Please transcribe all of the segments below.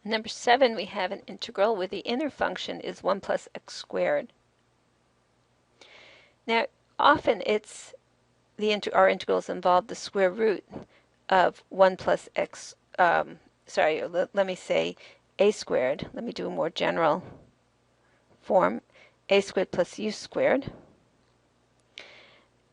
Number 7, we have an integral where the inner function is 1 plus x squared. Now, often our integrals involve the square root of 1 plus x, let me say a squared. Let me do a more general form, a squared plus u squared.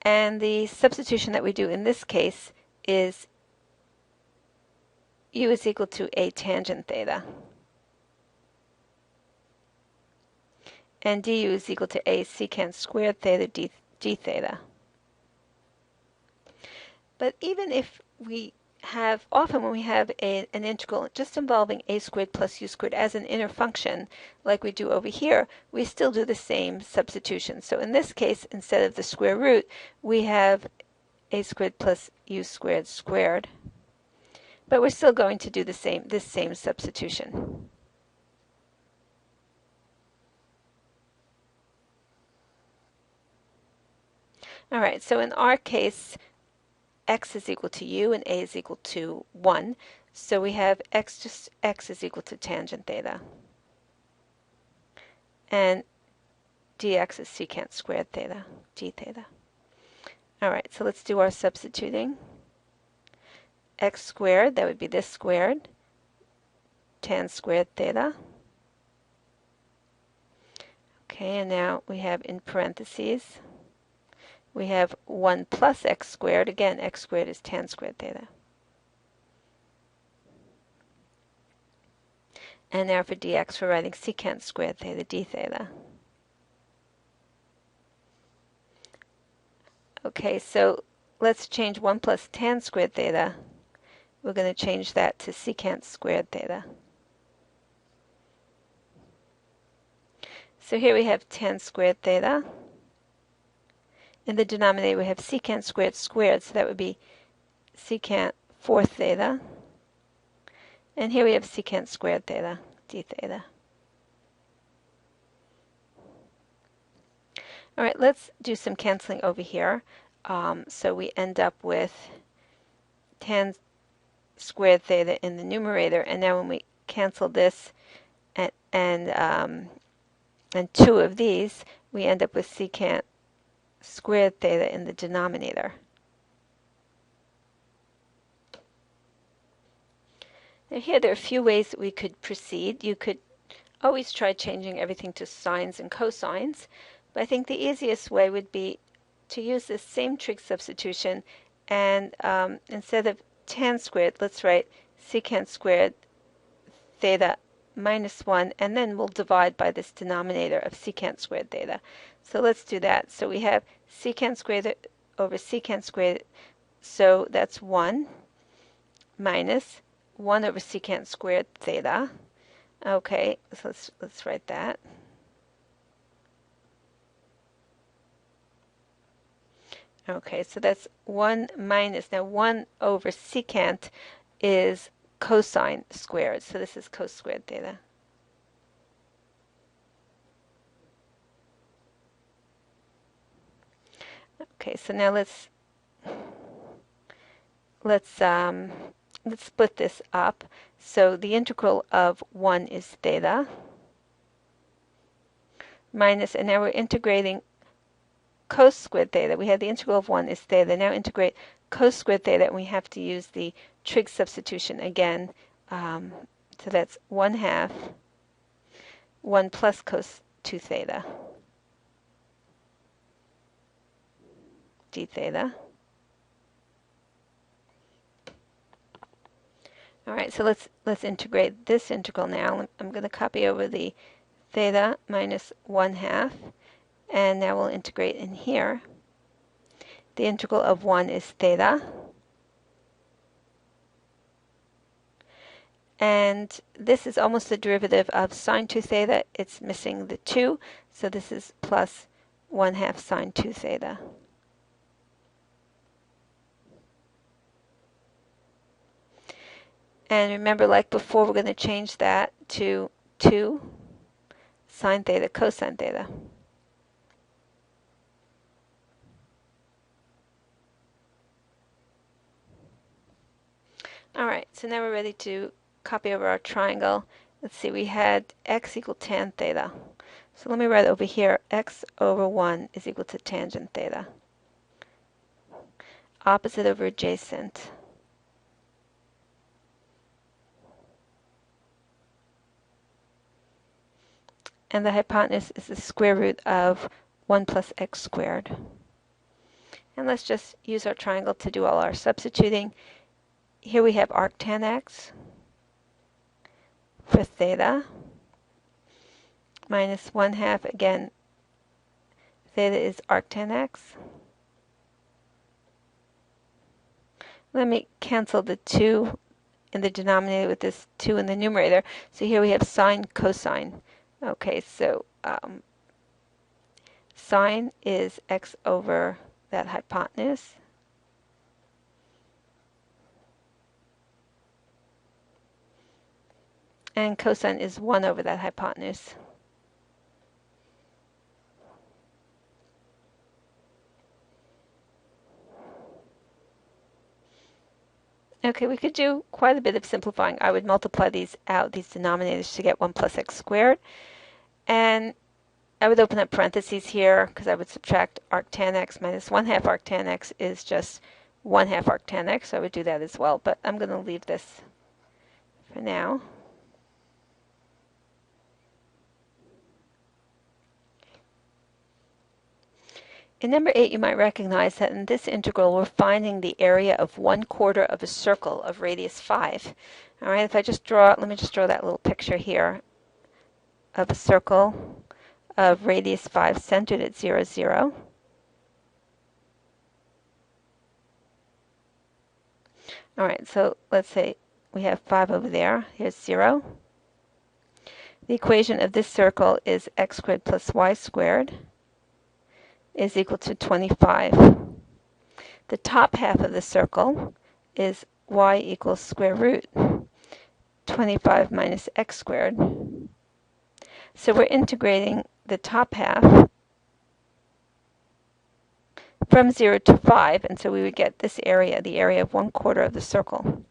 And the substitution that we do in this case is u is equal to a tangent theta. And du is equal to a secant squared theta d theta. But even if often when we have an integral just involving a squared plus u squared as an inner function, like we do over here, we still do the same substitution. So in this case, instead of the square root, we have a squared plus u squared squared. But we're still going to do this same substitution. All right, so in our case, x is equal to u and a is equal to 1. So we have x is equal to tangent theta. And dx is secant squared theta, d theta. All right, so let's do our substituting. X squared, that would be this squared, tan squared theta. Okay, and now we have in parentheses, we have 1 plus x squared. Again, x squared is tan squared theta. And now for dx, we're writing secant squared theta d theta. Okay, so let's change 1 plus tan squared theta. We're going to change that to secant squared theta. So here we have tan squared theta. In the denominator, we have secant squared squared, so that would be secant 4 theta. And here we have secant squared theta, d theta. All right, let's do some canceling over here. So we end up with tan squared theta in the numerator, and now when we cancel this and 2 of these, we end up with secant squared theta in the denominator. Now here there are a few ways that we could proceed. You could always try changing everything to sines and cosines, but I think the easiest way would be to use this same trig substitution, and instead of tan squared, let's write secant squared theta minus 1, and then we'll divide by this denominator of secant squared theta. So let's do that. So we have secant squared over secant squared, so that's 1 minus 1 over secant squared theta. Okay, so let's write that. Okay, so that's 1 minus, now 1 over secant is cosine squared, so this is cos squared theta. Okay, so now let's split this up. So the integral of 1 is theta minus, and now we're integrating cos squared theta. We had the integral of 1 is theta. Now integrate cos squared theta, and we have to use the trig substitution again. So that's 1/2 1 plus cos 2 theta d theta. All right, so let's integrate this integral now. I'm going to copy over the theta minus 1/2, and now we'll integrate in here. The integral of 1 is theta. And this is almost the derivative of sine 2 theta. It's missing the 2, so this is plus 1/2 sine 2 theta. And remember, like before, we're going to change that to 2 sine theta cosine theta. All right, so now we're ready to copy over our triangle. Let's see, we had x equal tan theta. So let me write over here, x over 1 is equal to tangent theta. Opposite over adjacent. And the hypotenuse is the square root of 1 plus x squared. And let's just use our triangle to do all our substituting. Here we have arctan x for theta minus 1/2, again, theta is arctan x. Let me cancel the 2 in the denominator with this 2 in the numerator. So here we have sine cosine. Okay, so sine is x over that hypotenuse. And cosine is 1 over that hypotenuse. Okay, we could do quite a bit of simplifying. I would multiply these out, these denominators, to get 1 plus x squared. And I would open up parentheses here because I would subtract arctan x minus 1/2 arctan x is just 1/2 arctan x. So I would do that as well, but I'm going to leave this for now. In number 8, you might recognize that in this integral, we're finding the area of 1/4 of a circle of radius 5. All right, if I just draw, let me just draw that little picture here of a circle of radius 5 centered at 0, 0. All right, so let's say we have 5 over there. Here's 0. The equation of this circle is x squared plus y squared is equal to 25. The top half of the circle is y equals square root 25 minus x squared. So we're integrating the top half from 0 to 5, and so we would get this area, the area of 1/4 of the circle.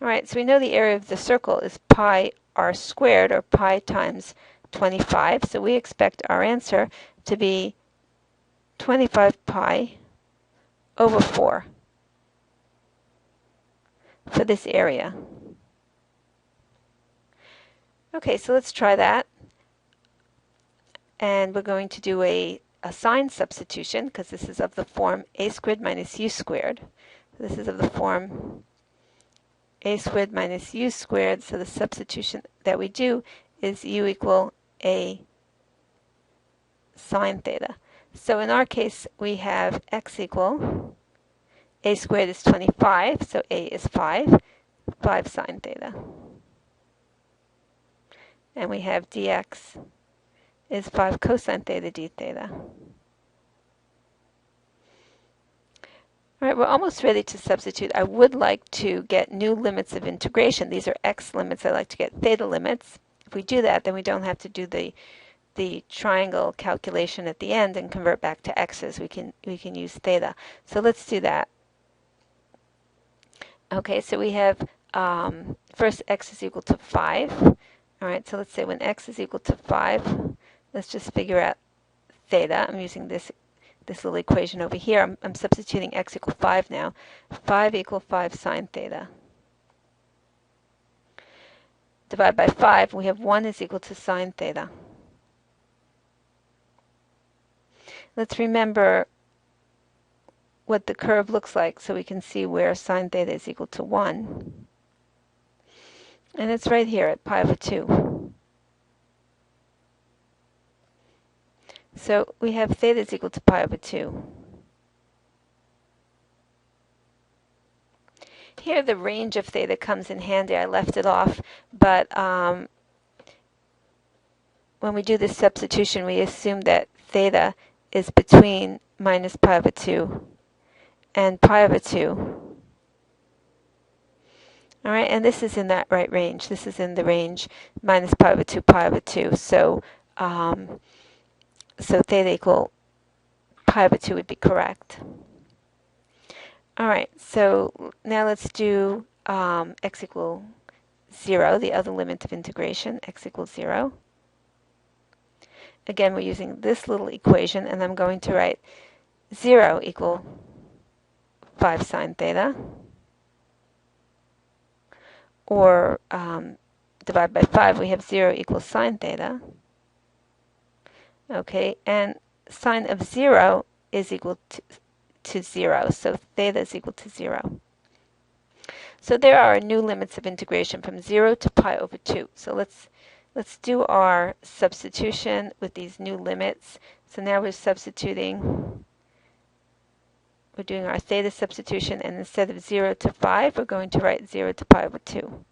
All right, so we know the area of the circle is pi r squared, or pi times 25, so we expect our answer to be 25 pi over 4 for this area. Okay, so let's try that. And we're going to do a sign substitution because this is of the form a squared minus u squared. This is of the form a squared minus u squared, so the substitution that we do is u equal a sine theta. So in our case, we have x equal a squared is 25, so a is 5 sine theta. And we have dx is 5 cosine theta d theta. All right, we're almost ready to substitute. I would like to get new limits of integration. These are x limits. I'd like to get theta limits. If we do that, then we don't have to do the triangle calculation at the end and convert back to x's. We can use theta. So let's do that. Okay, so we have first x is equal to 5. All right, so let's say when x is equal to 5, let's just figure out theta. I'm using this little equation over here. I'm substituting x equal 5 now. 5 equal 5 sine theta. Divide by 5, we have 1 is equal to sine theta. Let's remember what the curve looks like so we can see where sine theta is equal to 1. And it's right here at pi over 2. So we have theta is equal to pi over 2. Here the range of theta comes in handy. I left it off, but when we do this substitution, we assume that theta is between minus pi over 2 and pi over 2. All right, and this is in that right range. This is in the range minus pi over 2, pi over 2. So, so theta equal pi over 2 would be correct. All right, so now let's do x equal 0, the other limit of integration, x equals 0. Again, we're using this little equation, and I'm going to write 0 equal 5 sine theta, or divide by 5, we have 0 equals sine theta. Okay, and sine of 0 is equal to 0, so theta is equal to 0. So there are new limits of integration from 0 to pi over 2. So let's do our substitution with these new limits. So now we're substituting, we're doing our theta substitution, and instead of 0 to 5, we're going to write 0 to pi over 2.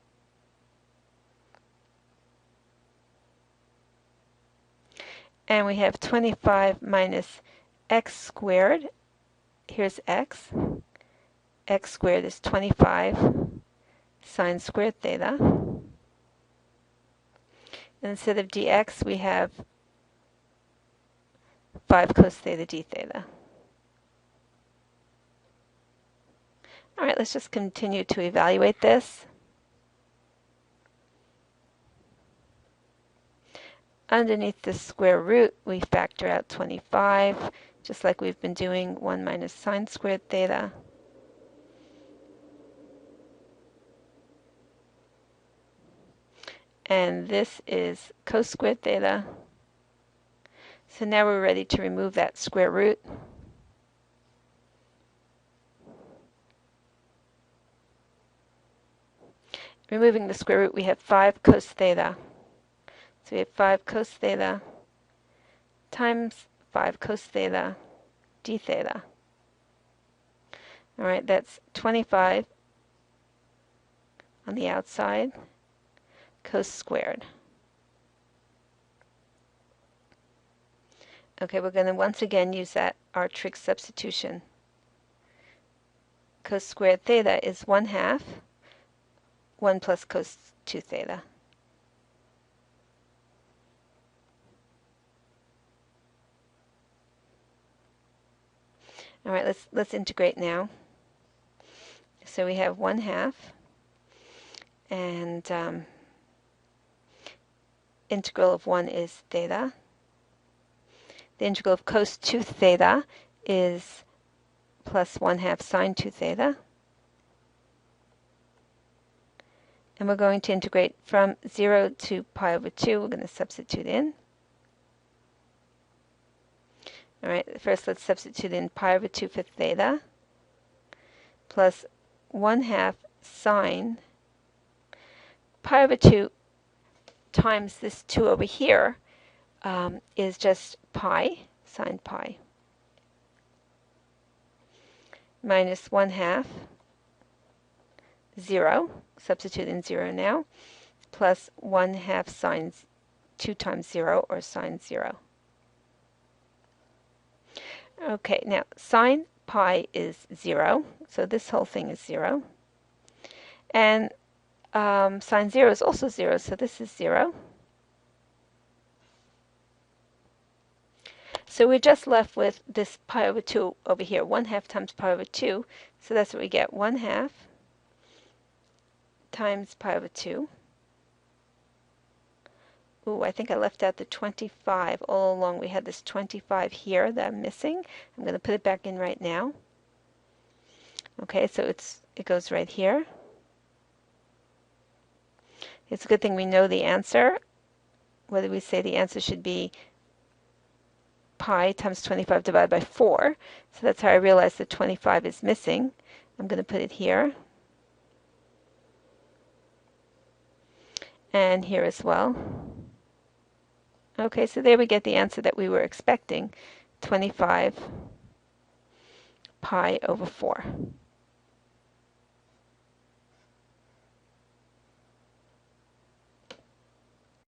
And we have 25 minus x squared. Here's x. X squared is 25 sine squared theta. And instead of dx, we have 5 cos theta d theta. All right, let's just continue to evaluate this. Underneath the square root, we factor out 25, just like we've been doing 1 minus sine squared theta. And this is cos squared theta. So now we're ready to remove that square root. Removing the square root, we have 5 cos theta. So we have 5 cos theta times 5 cos theta d theta. All right, that's 25 on the outside, cos squared. Okay, we're going to once again use our trig substitution. Cos squared theta is 1/2 1 plus cos 2 theta. All right, let's integrate now. So we have 1/2, and integral of 1 is theta. The integral of cos 2 theta is plus 1/2 sine 2 theta. And we're going to integrate from 0 to pi over 2. We're going to substitute in. All right, first let's substitute in pi over 2 for theta, plus 1/2 sine pi over 2 times this 2 over here is just pi, sine pi, minus 1/2, 0, substitute in 0 now, plus 1/2 sine 2 times 0, or sine 0. Okay, now sine pi is 0, so this whole thing is 0. And sine 0 is also 0, so this is 0. So we're just left with this pi over 2 over here, 1/2 times pi over 2. So that's what we get, 1/2 times pi over 2. Ooh, I think I left out the 25 all along. We had this 25 here that I'm missing. I'm going to put it back in right now. Okay, so it goes right here. It's a good thing we know the answer. Whether we say the answer should be pi times 25 divided by 4. So that's how I realized that 25 is missing. I'm going to put it here. And here as well. Okay, so there we get the answer that we were expecting, 25 pi over 4.